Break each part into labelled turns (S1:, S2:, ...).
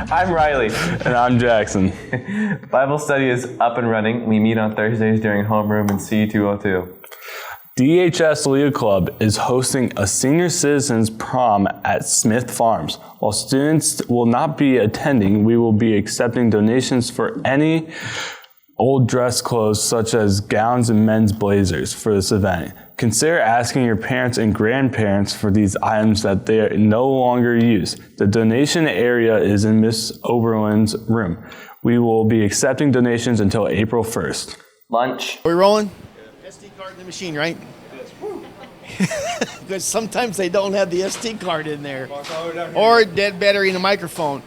S1: I'm Riley.
S2: And I'm Jackson.
S1: Bible study is up and running. We meet on Thursdays during homeroom in C202.
S2: DHS Leah Club is hosting a senior citizens prom at Smith Farms. While students will not be attending, we will be accepting donations for any old dress clothes such as gowns and men's blazers for this event. Consider asking your parents and grandparents for these items that they no longer use. The donation area is in Miss Oberlin's room. We will be accepting donations until April 1st.
S1: Lunch.
S3: Are we rolling? SD card in the machine, right? Because sometimes they don't have the SD card in there. Or dead battery in the microphone.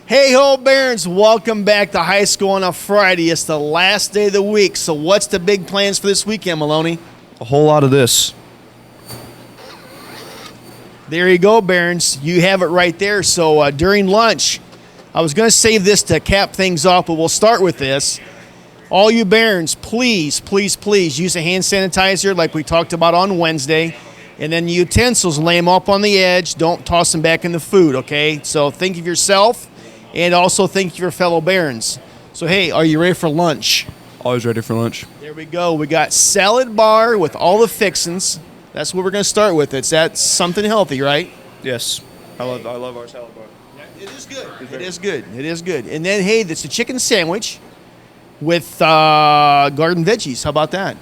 S3: Hey ho, Barons, welcome back to high school on a Friday. It's the last day of the week. So what's the big plans for this weekend, Maloney?
S4: A whole lot of this.
S3: There you go, Barons. You have it right there. So during lunch, I was going to save this to cap things off, but we'll start with this. All you Barons, please, please, please use a hand sanitizer like we talked about on Wednesday. And then the utensils, lay them up on the edge. Don't toss them back in the food, okay? So think of yourself and also think of your fellow Barons. So, hey, are you ready for lunch?
S4: Always ready for lunch.
S3: There we go. We got salad bar with all the fixins. That's what we're going to start with. That's something healthy, right?
S4: Yes. I love our salad bar.
S3: It is good. It is good. It is good. And then, hey, that's a chicken sandwich with garden veggies. How about that?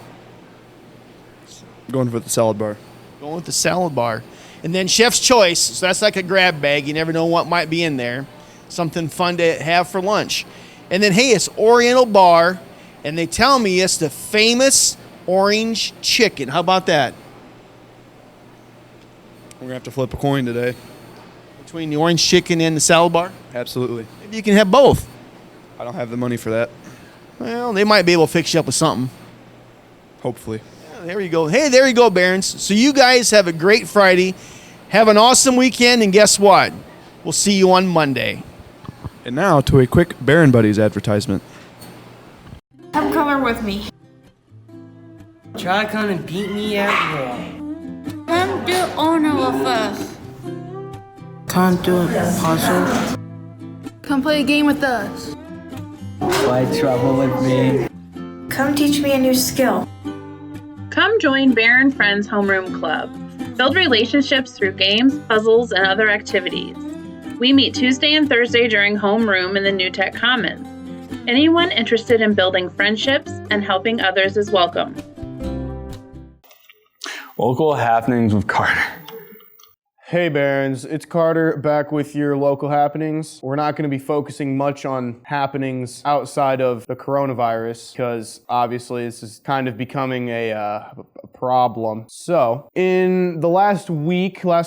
S4: Going for the salad bar.
S3: Going with the salad bar. And then chef's choice. So that's like a grab bag. You never know what might be in there. Something fun to have for lunch. And then, hey, it's Oriental Bar. And they tell me it's the famous orange chicken. How about that?
S4: We're going to have to flip a coin today.
S3: Between the orange chicken and the salad bar?
S4: Absolutely.
S3: Maybe you can have both.
S4: I don't have the money for that.
S3: Well, they might be able to fix you up with something.
S4: Hopefully.
S3: Yeah, there you go. Hey, there you go, Barons. So you guys have a great Friday. Have an awesome weekend. And guess what? We'll see you on Monday.
S4: And now to a quick Baron Buddies advertisement.
S5: Come color with me.
S6: Try to come and beat me at war.
S5: Come do honor with us.
S6: Come do a puzzle.
S5: Come play a game with us.
S6: Play trouble with me.
S7: Come teach me a new skill.
S8: Come join Baron Friends Homeroom Club. Build relationships through games, puzzles, and other activities. We meet Tuesday and Thursday during homeroom in the New Tech Commons. Anyone interested in building friendships and helping others is welcome.
S2: Local happenings with Carter.
S9: Hey Barons, it's Carter back with your local happenings. We're not going to be focusing much on happenings outside of the coronavirus because obviously this is kind of becoming a problem. So, in the last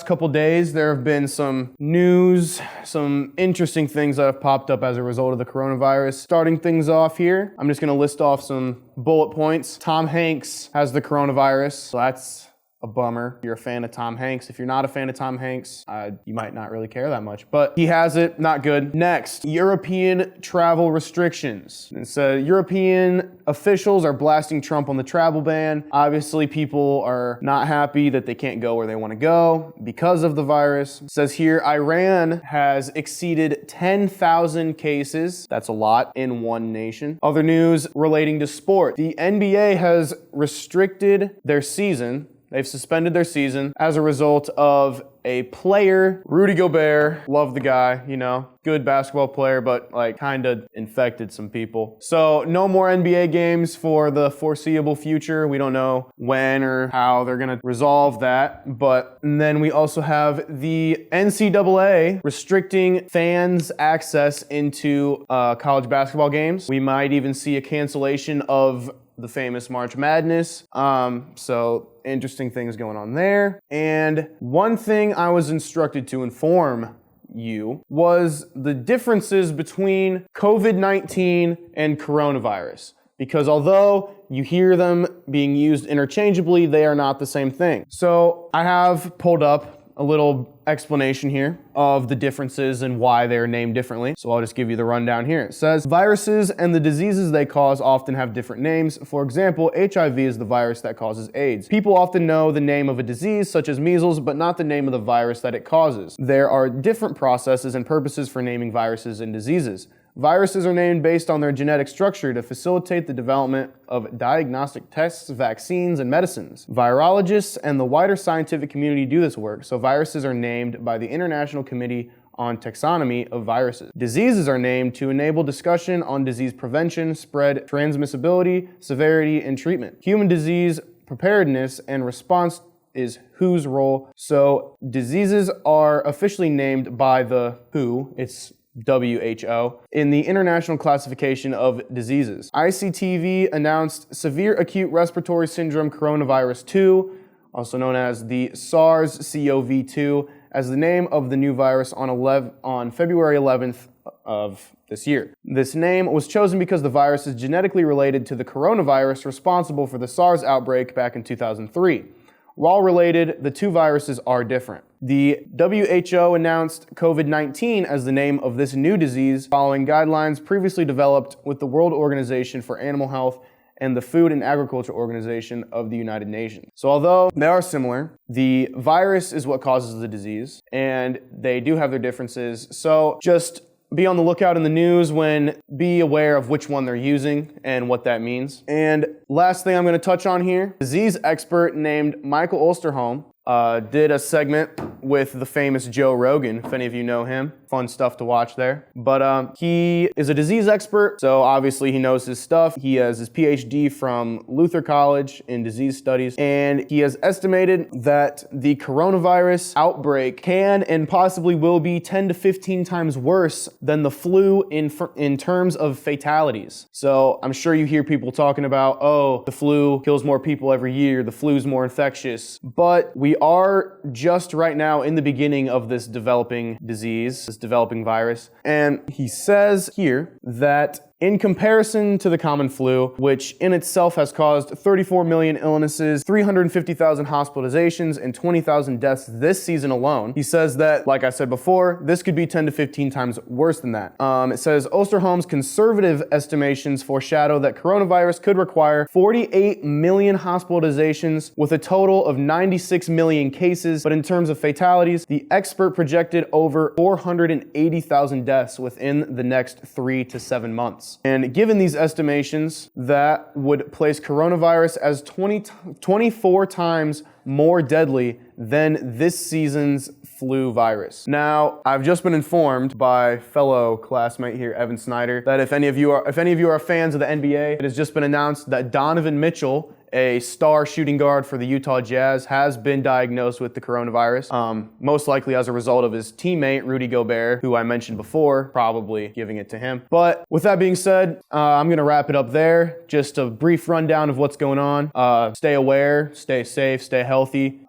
S9: couple days, there have been some news, some interesting things that have popped up as a result of the coronavirus. Starting things off here, I'm just going to list off some bullet points. Tom Hanks has the coronavirus, so that's a bummer. You're a fan of Tom Hanks. If you're not a fan of Tom Hanks, you might not really care that much. But he has it, not good. Next, European travel restrictions. And so European officials are blasting Trump on the travel ban. Obviously, people are not happy that they can't go where they want to go because of the virus. It says here, Iran has exceeded 10,000 cases. That's a lot in one nation. Other news relating to sport. The NBA has restricted their season. They've suspended their season as a result of a player, Rudy Gobert, love the guy, good basketball player, but kind of infected some people. So no more NBA games for the foreseeable future. We don't know when or how they're going to resolve that. And then we also have the NCAA restricting fans' access into college basketball games. We might even see a cancellation of the famous March Madness. So interesting things going on there. And one thing I was instructed to inform you was the differences between COVID-19 and coronavirus. Because although you hear them being used interchangeably, they are not the same thing. So I have pulled up a little explanation here of the differences and why they're named differently. So I'll just give you the rundown here. It says, viruses and the diseases they cause often have different names. For example, HIV is the virus that causes AIDS. People often know the name of a disease, such as measles, but not the name of the virus that it causes. There are different processes and purposes for naming viruses and diseases. Viruses are named based on their genetic structure to facilitate the development of diagnostic tests, vaccines, and medicines. Virologists and the wider scientific community do this work, so viruses are named by the International Committee on Taxonomy of Viruses. Diseases are named to enable discussion on disease prevention, spread, transmissibility, severity, and treatment. Human disease preparedness and response is WHO's role. So diseases are officially named by the WHO. It's WHO, in the International Classification of Diseases. ICTV announced severe acute respiratory syndrome coronavirus 2, also known as the SARS-CoV-2, as the name of the new virus on February 11th of this year. This name was chosen because the virus is genetically related to the coronavirus responsible for the SARS outbreak back in 2003. While related, the two viruses are different. The WHO announced COVID-19 as the name of this new disease following guidelines previously developed with the World Organization for Animal Health and the Food and Agriculture Organization of the United Nations. So although they are similar, the virus is what causes the disease, and they do have their differences. So just be on the lookout in the news be aware of which one they're using and what that means. And last thing I'm going to touch on here, disease expert named Michael Osterholm did a segment with the famous Joe Rogan, if any of you know him. Fun stuff to watch there. But he is a disease expert, so obviously he knows his stuff. He has his PhD from Luther College in disease studies, and he has estimated that the coronavirus outbreak can and possibly will be 10 to 15 times worse than the flu in terms of fatalities. So I'm sure you hear people talking about, oh, the flu kills more people every year, the flu's more infectious, but we are just right now in the beginning of this developing disease, this developing virus. And he says here that in comparison to the common flu, which in itself has caused 34 million illnesses, 350,000 hospitalizations, and 20,000 deaths this season alone, he says that, like I said before, this could be 10 to 15 times worse than that. It says Osterholm's conservative estimations foreshadow that coronavirus could require 48 million hospitalizations with a total of 96 million cases, but in terms of fatalities, the expert projected over 480,000 deaths within the next 3 to 7 months. And given these estimations, that would place coronavirus as 24 times more deadly than this season's flu virus. Now, I've just been informed by fellow classmate here, Evan Snyder, that if any of you are fans of the NBA, it has just been announced that Donovan Mitchell, a star shooting guard for the Utah Jazz, has been diagnosed with the coronavirus, most likely as a result of his teammate, Rudy Gobert, who I mentioned before, probably giving it to him. But with that being said, I'm going to wrap it up there. Just a brief rundown of what's going on. Stay aware, stay safe, stay healthy,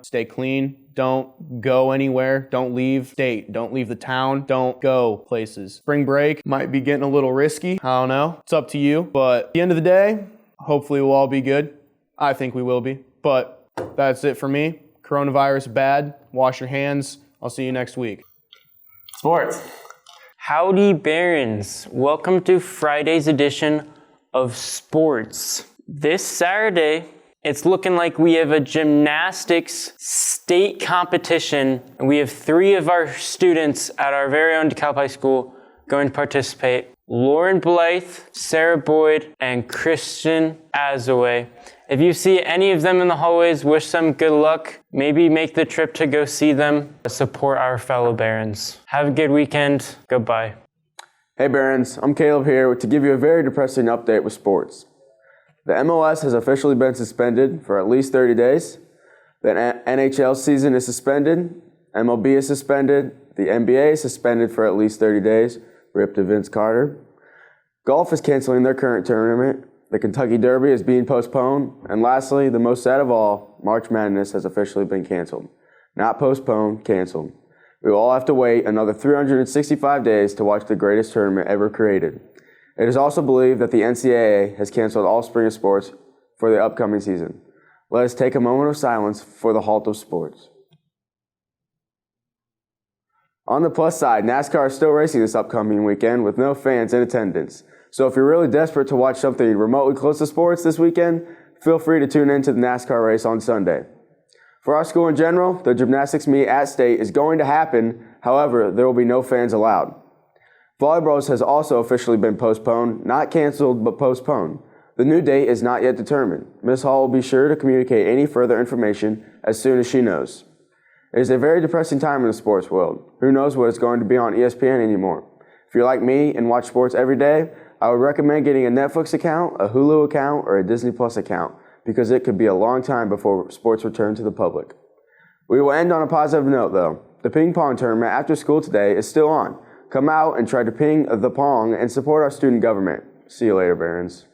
S9: stay clean. Don't go anywhere. Don't leave state. Don't leave the town. Don't go places. Spring break might be getting a little risky. I don't know. It's up to you. But at the end of the day, hopefully we'll all be good. I think we will be. But that's it for me. Coronavirus bad. Wash your hands. I'll see you next week.
S1: Sports.
S6: Howdy, Barons. Welcome to Friday's edition of Sports. This Saturday, it's looking like we have a gymnastics state competition, and we have 3 of our students at our very own DeKalb High School going to participate. Lauren Blythe, Sarah Boyd, and Christian Azaway. If you see any of them in the hallways, wish them good luck. Maybe make the trip to go see them. Support our fellow Barons. Have a good weekend. Goodbye.
S10: Hey Barons, I'm Caleb here to give you a very depressing update with sports. The MLS has officially been suspended for at least 30 days. The NHL season is suspended. MLB is suspended. The NBA is suspended for at least 30 days. Rip to Vince Carter. Golf is canceling their current tournament. The Kentucky Derby is being postponed. And lastly, the most sad of all, March Madness has officially been canceled. Not postponed, canceled. We will all have to wait another 365 days to watch the greatest tournament ever created. It is also believed that the NCAA has canceled all spring sports for the upcoming season. Let us take a moment of silence for the halt of sports. On the plus side, NASCAR is still racing this upcoming weekend with no fans in attendance. So if you're really desperate to watch something remotely close to sports this weekend, feel free to tune in to the NASCAR race on Sunday. For our school in general, the gymnastics meet at State is going to happen. However, there will be no fans allowed. Volleyballs has also officially been postponed, not canceled, but postponed. The new date is not yet determined. Ms. Hall will be sure to communicate any further information as soon as she knows. It is a very depressing time in the sports world. Who knows what is going to be on ESPN anymore? If you're like me and watch sports every day, I would recommend getting a Netflix account, a Hulu account, or a Disney Plus account, because it could be a long time before sports return to the public. We will end on a positive note, though. The ping pong tournament after school today is still on. Come out and try to ping the pong and support our student government. See you later, Barons.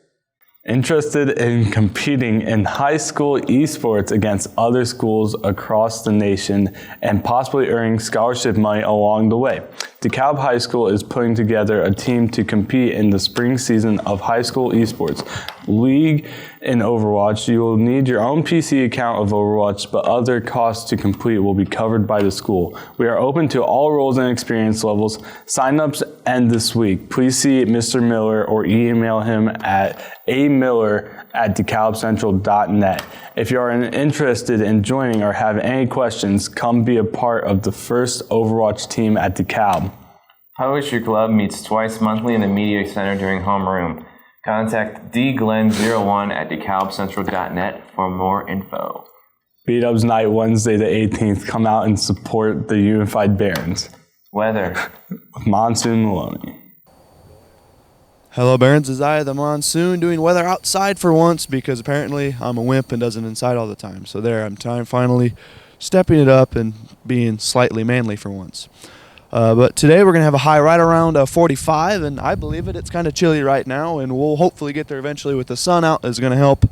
S2: Interested in competing in high school esports against other schools across the nation and possibly earning scholarship money along the way? DeKalb High School is putting together a team to compete in the spring season of high school esports league in Overwatch. You will need your own PC account of Overwatch, but other costs to complete will be covered by the school. We are open to all roles and experience levels. Sign-ups end this week. Please see Mr. Miller or email him at amiller@dekalbcentral.net. If you are interested in joining or have any questions, come be a part of the first Overwatch team at DeKalb.
S1: Poetry Club meets twice monthly in the Media Center during homeroom. Contact dglenn01@dekalbcentral.net for more info.
S2: B-Dubs Night, Wednesday the 18th. Come out and support the Unified Barons.
S1: Weather.
S2: With Monsoon Maloney.
S4: Hello, Barons. Isaiah the Monsoon doing weather outside for once because apparently I'm a wimp and doesn't inside all the time. So there, I'm finally stepping it up and being slightly manly for once. But today we're going to have a high right around 45, and I believe it's kind of chilly right now, and we'll hopefully get there eventually with the sun out. Is going to help.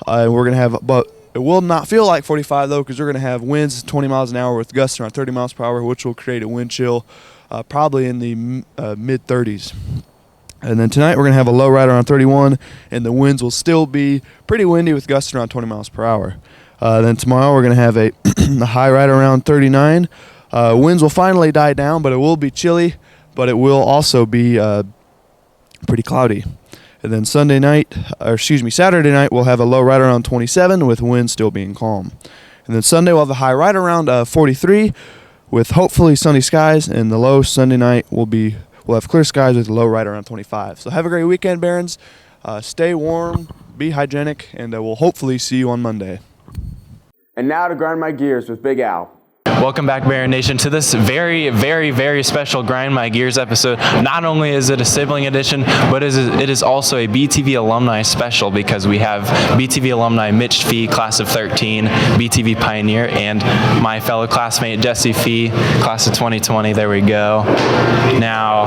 S4: We're going to have, but it will not feel like 45 though, because we're going to have winds 20 miles an hour with gusts around 30 miles per hour, which will create a wind chill probably in the mid 30s. And then tonight we're going to have a low right around 31, and the winds will still be pretty windy with gusts around 20 miles per hour. Then tomorrow we're going to have a high right around 39. Winds will finally die down, but it will be chilly, but it will also be pretty cloudy. And then Saturday night, we'll have a low right around 27 with winds still being calm. And then Sunday we'll have a high right around 43 with hopefully sunny skies, and the low Sunday night we'll have clear skies with a low right around 25. So have a great weekend, Barons. Stay warm, be hygienic, and we'll hopefully see you on Monday.
S10: And now to grind my gears with Big Al.
S11: Welcome back, Baron Nation, to this very, very, very special Grind My Gears episode. Not only is it a sibling edition, but it is also a BTV alumni special because we have BTV alumni Mitch Fee, class of 13, BTV pioneer, and my fellow classmate Jesse Fee, class of 2020. There we go. Now,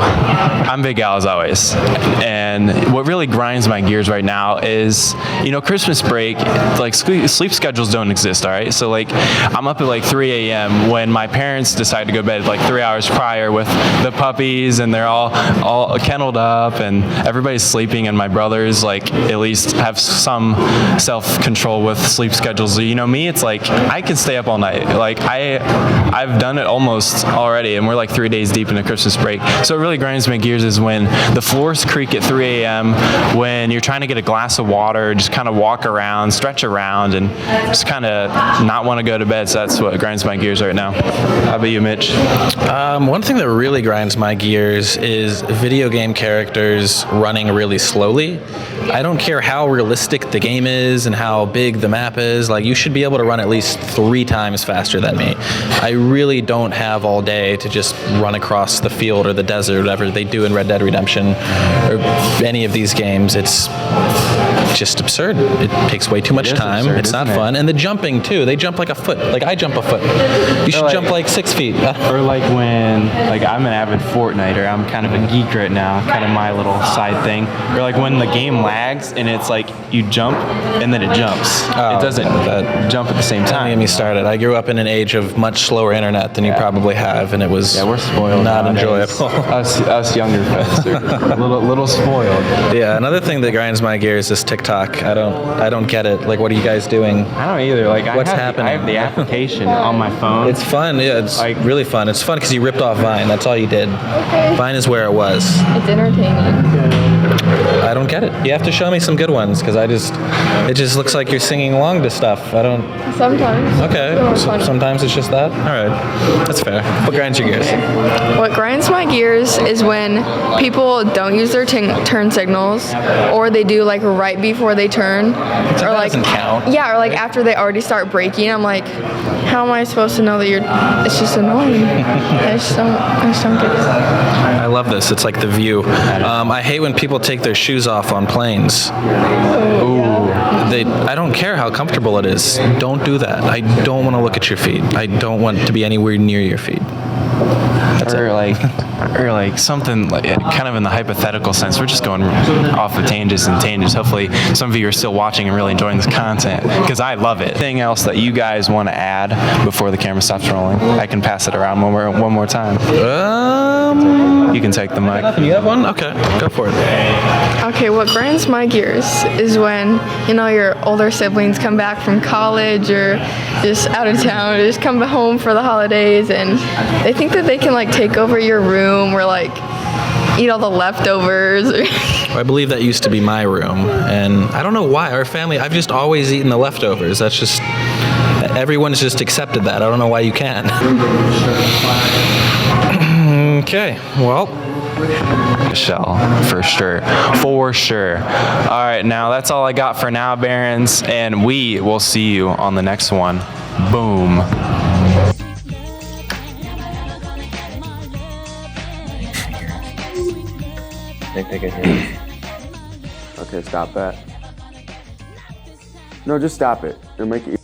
S11: I'm Big Al as always, and what really grinds my gears right now is, Christmas break, like sleep schedules don't exist, all right? So I'm up at 3 a.m. when my parents decide to go to bed 3 hours prior with the puppies, and they're all kenneled up and everybody's sleeping, and my brothers at least have some self-control with sleep schedules. Me, it's I can stay up all night. I've done it almost already, and we're 3 days deep into Christmas break. So it really grinds my gears is when the floors creak at 3 a.m., when you're trying to get a glass of water, just kind of walk around, stretch around, and just kind of not want to go to bed. So that's what grinds my gears right now. How about you, Mitch?
S12: One thing that really grinds my gears is video game characters running really slowly. I don't care how realistic the game is and how big the map is. You should be able to run at least 3 times faster than me. I really don't have all day to just run across the field or the desert, whatever they do in Red Dead Redemption or any of these games. It's just absurd. It takes way too much time. Absurd, it's not fun. And the jumping too. They jump like a foot. I jump a foot. You should jump 6 feet.
S6: Or when I'm an avid Fortniter, I'm kind of a geek right now, kind of my little side thing. Or when the game lags and it's you jump and then it jumps. It doesn't jump at the same time.
S12: Don't get me started. I grew up in an age of much slower internet than you probably have, and it was
S6: we're spoiled
S12: not
S6: nowadays.
S12: Enjoyable.
S6: Us younger folks are a little spoiled.
S12: Yeah, another thing that grinds my gears is TikTok. TikTok. I don't get it. Like, what are you guys doing?
S6: I don't either. Like,
S12: What's
S6: I
S12: happening?
S6: have the application on my phone.
S12: It's fun. Yeah, it's like really fun. It's fun because you ripped off Vine. That's all you did.
S13: Okay.
S12: Vine is where it was.
S13: It's entertaining.
S12: I don't get it. You have to show me some good ones because it just looks like you're singing along to stuff. I don't.
S13: Sometimes.
S12: Okay. Sometimes it's just that. All right. That's fair. What grinds your gears?
S13: What grinds my gears is when people don't use their turn signals, or they do like right before they turn,
S12: That doesn't count.
S13: Yeah, or like after they already start braking. I'm like, how am I supposed to know that you're? It's just annoying. I just don't get it.
S12: I love this. It's like The View. I hate when people take their shoes off on planes. Ooh. I don't care how comfortable it is. Don't do that. I don't want to look at your feet. I don't want to be anywhere near your feet.
S11: Or like something like kind of in the hypothetical sense. We're just going off of tangents and tangents. Hopefully some of you are still watching and really enjoying this content because I love it. Anything else that you guys want to add before the camera stops rolling? I can pass it around one more time. You can take the mic.
S12: You have one? Okay, go for it.
S13: Okay, what grinds my gears is when, your older siblings come back from college or just out of town, or just come home for the holidays, and they think that they can like take over your room or like eat all the leftovers.
S12: I believe that used to be my room, and I don't know why. Our family, I've just always eaten the leftovers. That's just, everyone's just accepted that. I don't know why you can't. Okay, well.
S11: Michelle, for sure. All right, now that's all I got for now, Barons, and we will see you on the next one. Boom.
S1: I think they can hear us.
S10: Okay, stop that. No, just stop it. It'll make it.